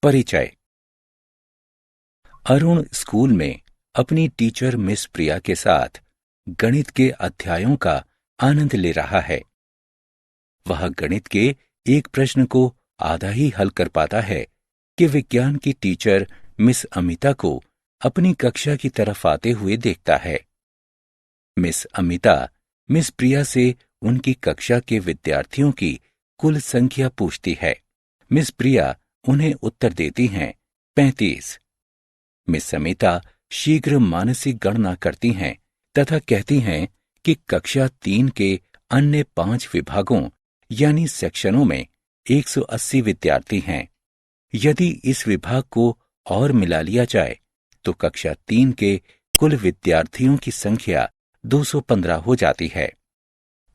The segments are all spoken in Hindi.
परिचय। अरुण स्कूल में अपनी टीचर मिस प्रिया के साथ गणित के अध्यायों का आनंद ले रहा है। वह गणित के एक प्रश्न को आधा ही हल कर पाता है कि विज्ञान की टीचर मिस अमिता को अपनी कक्षा की तरफ आते हुए देखता है। मिस अमिता मिस प्रिया से उनकी कक्षा के विद्यार्थियों की कुल संख्या पूछती है। मिस प्रिया उन्हें उत्तर देती हैं 35। मिस अमिता शीघ्र मानसिक गणना करती हैं तथा कहती हैं कि कक्षा 3 के अन्य 5 विभागों यानी सेक्शनों में 180 विद्यार्थी हैं। यदि इस विभाग को और मिला लिया जाए तो कक्षा 3 के कुल विद्यार्थियों की संख्या 215 हो जाती है।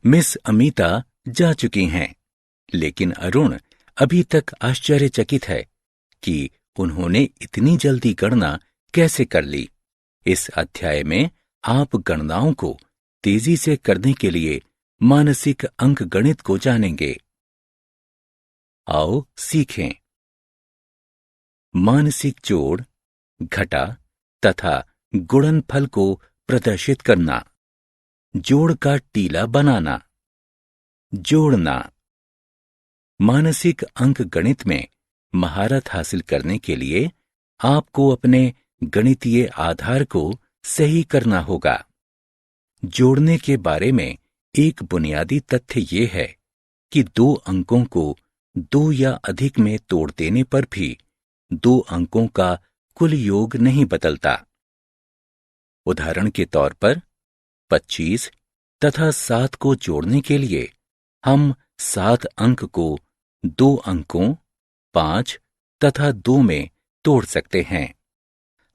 मिस अमिता जा चुकी हैं, लेकिन अरुण अभी तक आश्चर्यचकित है कि उन्होंने इतनी जल्दी गणना कैसे कर ली। इस अध्याय में आप गणनाओं को तेजी से करने के लिए मानसिक अंकगणित को जानेंगे। आओ सीखें। मानसिक जोड़, घटा तथा गुणनफल को प्रदर्शित करना। जोड़ का टीला बनाना। जोड़ना। मानसिक अंकगणित में महारत हासिल करने के लिए आपको अपने गणितीय आधार को सही करना होगा। जोड़ने के बारे में एक बुनियादी तथ्य यह है कि 2 अंकों को 2 या अधिक में तोड़ देने पर भी 2 अंकों का कुल योग नहीं बदलता। उदाहरण के तौर पर 25 तथा 7 को जोड़ने के लिए हम 7 अंक को 2 अंकों 5 तथा 2 में तोड़ सकते हैं।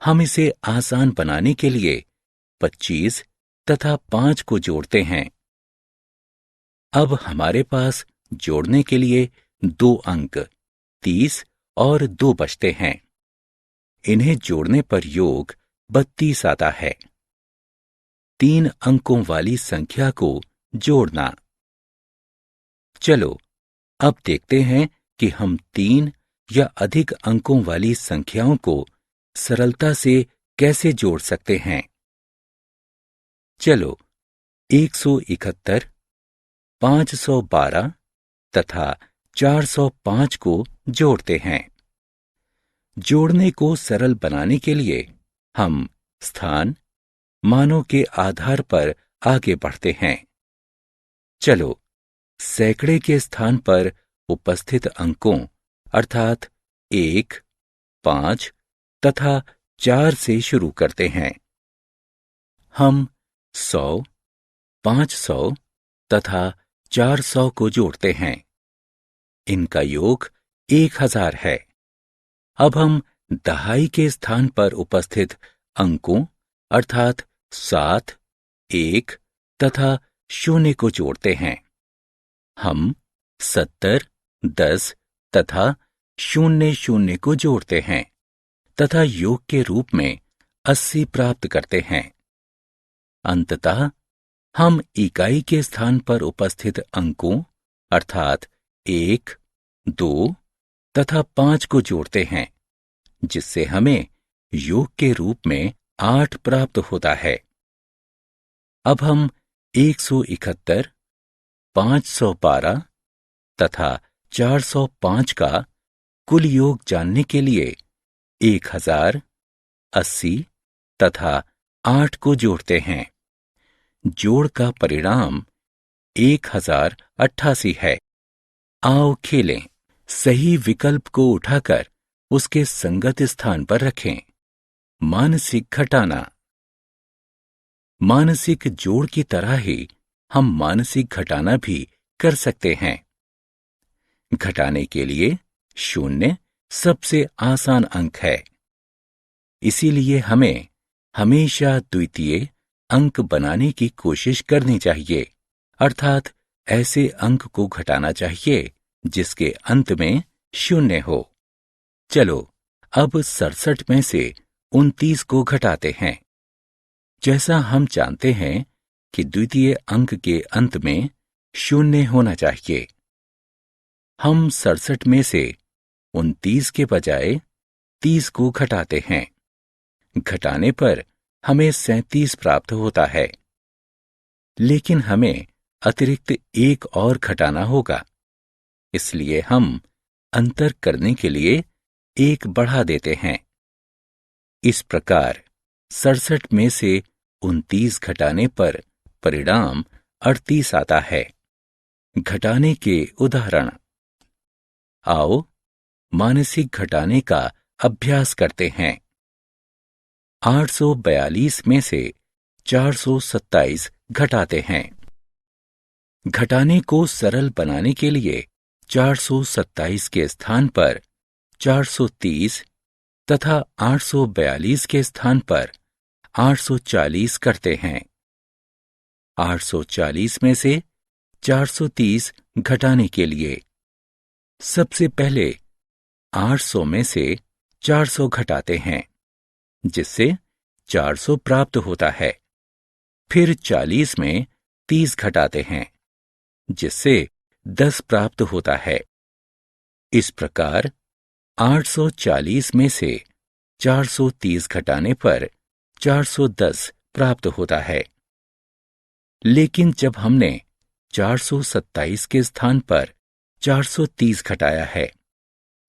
हम इसे आसान बनाने के लिए 25 तथा 5 को जोड़ते हैं। अब हमारे पास जोड़ने के लिए 2 अंक 30 और 2 बचते हैं। इन्हें जोड़ने पर योग 32 आता है। 3 अंकों वाली संख्या को जोड़ना। चलो अब देखते हैं कि हम 3 या अधिक अंकों वाली संख्याओं को सरलता से कैसे जोड़ सकते हैं। चलो 171, 512 तथा 405 को जोड़ते हैं। जोड़ने को सरल बनाने के लिए हम स्थान, मानों के आधार पर आगे बढ़ते हैं। चलो सैकड़े के स्थान पर उपस्थित अंकों अर्थात 1, 5 तथा 4 से शुरू करते हैं। हम 100, 500 तथा 400 को जोड़ते हैं। इनका योग 1000 है। अब हम दहाई के स्थान पर उपस्थित अंकों अर्थात 7, 1 तथा 0 को जोड़ते हैं। हम 70, 10 तथा 00 को जोड़ते हैं तथा योग के रूप में 80 प्राप्त करते हैं। अंततः हम इकाई के स्थान पर उपस्थित अंकों अर्थात 1, 2 तथा 5 को जोड़ते हैं, जिससे हमें योग के रूप में 8 प्राप्त होता है। अब हम 171, 512 तथा 405 का कुल योग जानने के लिए 1000, 80 तथा 8 को जोड़ते हैं। जोड़ का परिणाम 1088 है। आओ खेलें। सही विकल्प को उठाकर उसके संगत स्थान पर रखें। मानसिक घटाना। मानसिक जोड़ की तरह ही हम मानसिक घटाना भी कर सकते हैं। घटाने के लिए 0 सबसे आसान अंक है। इसीलिए हमें हमेशा द्वितीय अंक बनाने की कोशिश करनी चाहिए, अर्थात ऐसे अंक को घटाना चाहिए जिसके अंत में 0 हो। चलो अब 67 में से 29 को घटाते हैं। जैसा हम जानते हैं कि द्वितीय अंक के अंत में 0 होना चाहिए। हम 67 में से 29 के बजाय 30 को घटाते हैं। घटाने पर हमें 37 प्राप्त होता है, लेकिन हमें अतिरिक्त एक और घटाना होगा, इसलिए हम अंतर करने के लिए एक बढ़ा देते हैं। इस प्रकार 67 में से 29 घटाने पर परिणाम 38 आता है। घटाने के उदाहरण। आओ मानसिक घटाने का अभ्यास करते हैं। 842 में से 427 घटाते हैं। घटाने को सरल बनाने के लिए 427 के स्थान पर 430 तथा 842 के स्थान पर 840 करते हैं। 840 में से 430 घटाने के लिए सबसे पहले 800 में से 400 घटाते हैं, जिससे 400 प्राप्त होता है। फिर 40 में 30 घटाते हैं, जिससे 10 प्राप्त होता है। इस प्रकार 840 में से 430 घटाने पर 410 प्राप्त होता है। लेकिन जब हमने 427 के स्थान पर 430 घटाया है,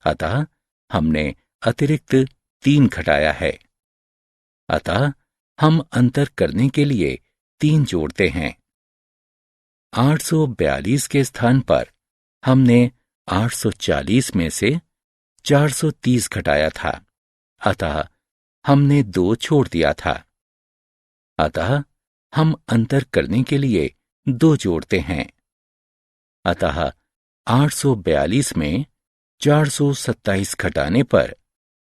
अतः हमने अतिरिक्त 3 घटाया है। अतः हम अंतर करने के लिए 3 जोड़ते हैं। 842 के स्थान पर हमने 840 में से 430 घटाया था, अतः हमने 2 छोड़ दिया था। अतः हम अंतर करने के लिए 2 जोड़ते हैं। अतः 842 में 427 घटाने पर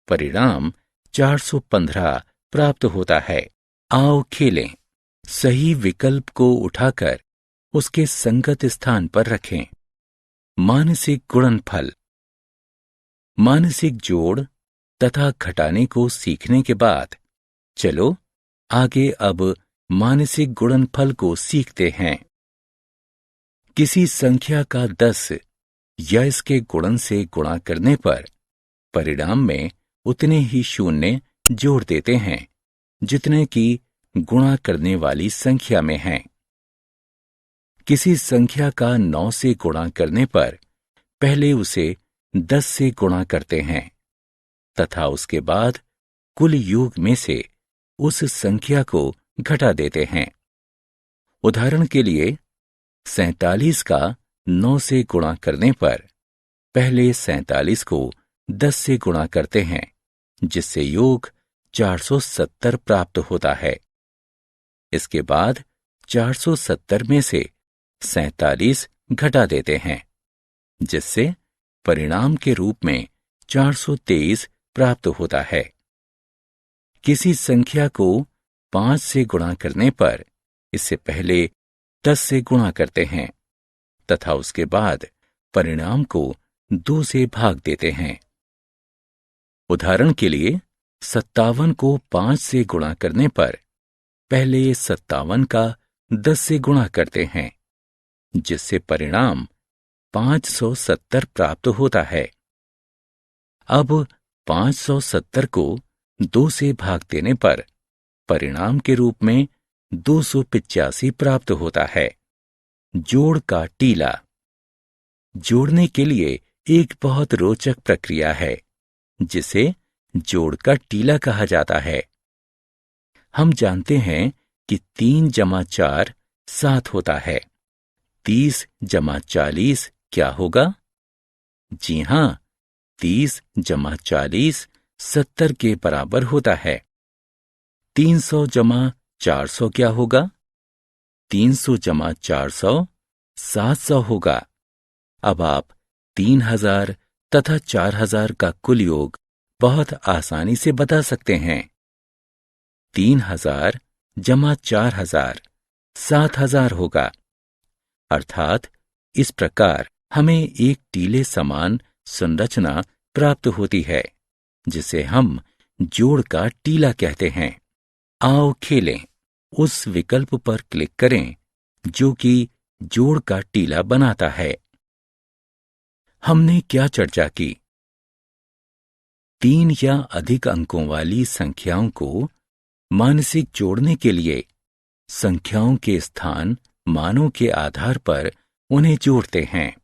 परिणाम 415 प्राप्त होता है। आओ खेलें। सही विकल्प को उठाकर उसके संगत स्थान पर रखें। मानसिक गुणनफल। मानसिक जोड़ तथा घटाने को सीखने के बाद चलो आगे अब मानसिक गुणनफल को सीखते हैं। किसी संख्या का 10 या इसके गुणन से गुणा करने पर परिणाम में उतने ही शून्य जोड़ देते हैं जितने की गुणा करने वाली संख्या में हैं। किसी संख्या का 9 से गुणा करने पर पहले उसे 10 से गुणा करते हैं तथा उसके बाद कुल योग में से उस संख्या को घटा देते हैं। उदाहरण के लिए 47 का 9 से गुणा करने पर पहले 47 को 10 से गुणा करते हैं, जिससे योग 470 प्राप्त होता है। इसके बाद 470 में से 47 घटा देते हैं, जिससे परिणाम के रूप में 423 प्राप्त होता है। किसी संख्या को 5 से गुणा करने पर इससे पहले 10 से गुणा करते हैं तथा उसके बाद परिणाम को 2 से भाग देते हैं। उदाहरण के लिए 57 को 5 से गुणा करने पर पहले 57 का 10 से गुणा करते हैं, जिससे परिणाम 570 प्राप्त होता है। अब 570 को 2 से भाग देने पर परिणाम के रूप में 285 प्राप्त होता है। जोड़ का टीला। जोड़ने के लिए एक बहुत रोचक प्रक्रिया है, जिसे जोड़ का टीला कहा जाता है। हम जानते हैं कि 3 जमा 4 7 होता है। 30 जमा 40 क्या होगा? जी हां, 30 जमा 40 70 के बराबर होता है। 300 जमा 400 क्या होगा? 300 जमा 400 700 होगा। अब आप 3000 तथा 4000 का कुल योग बहुत आसानी से बता सकते हैं। 3000 जमा 4000 7000 होगा। अर्थात इस प्रकार हमें एक टीले समान संरचना प्राप्त होती है, जिसे हम जोड़ का टीला कहते हैं। आओ खेलें। उस विकल्प पर क्लिक करें जो कि जोड़ का टीला बनाता है। हमने क्या चर्चा की? 3 या अधिक अंकों वाली संख्याओं को मानसिक जोड़ने के लिए संख्याओं के स्थान मानों के आधार पर उन्हें जोड़ते हैं।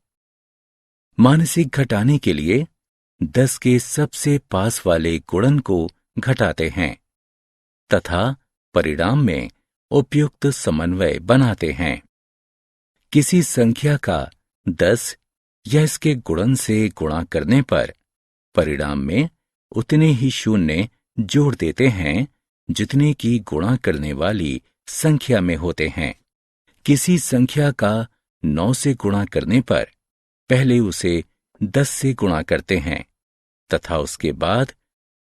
मानसिक घटाने के लिए 10 के सबसे पास वाले गुणन को घटाते हैं तथा परिणाम में उपयुक्त समन्वय बनाते हैं। किसी संख्या का 10 या इसके गुणन से गुणा करने पर परिणाम में उतने ही शून्य जोड़ देते हैं जितने की गुणा करने वाली संख्या में होते हैं। किसी संख्या का 9 से गुणा करने पर पहले उसे 10 से गुणा करते हैं तथा उसके बाद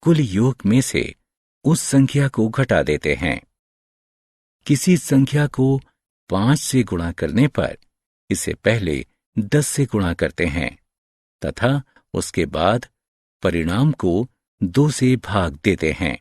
कुल योग में से उस संख्या को घटा देते हैं। किसी संख्या को 5 से गुणा करने पर इसे पहले 10 से गुणा करते हैं तथा उसके बाद परिणाम को 2 से भाग देते हैं।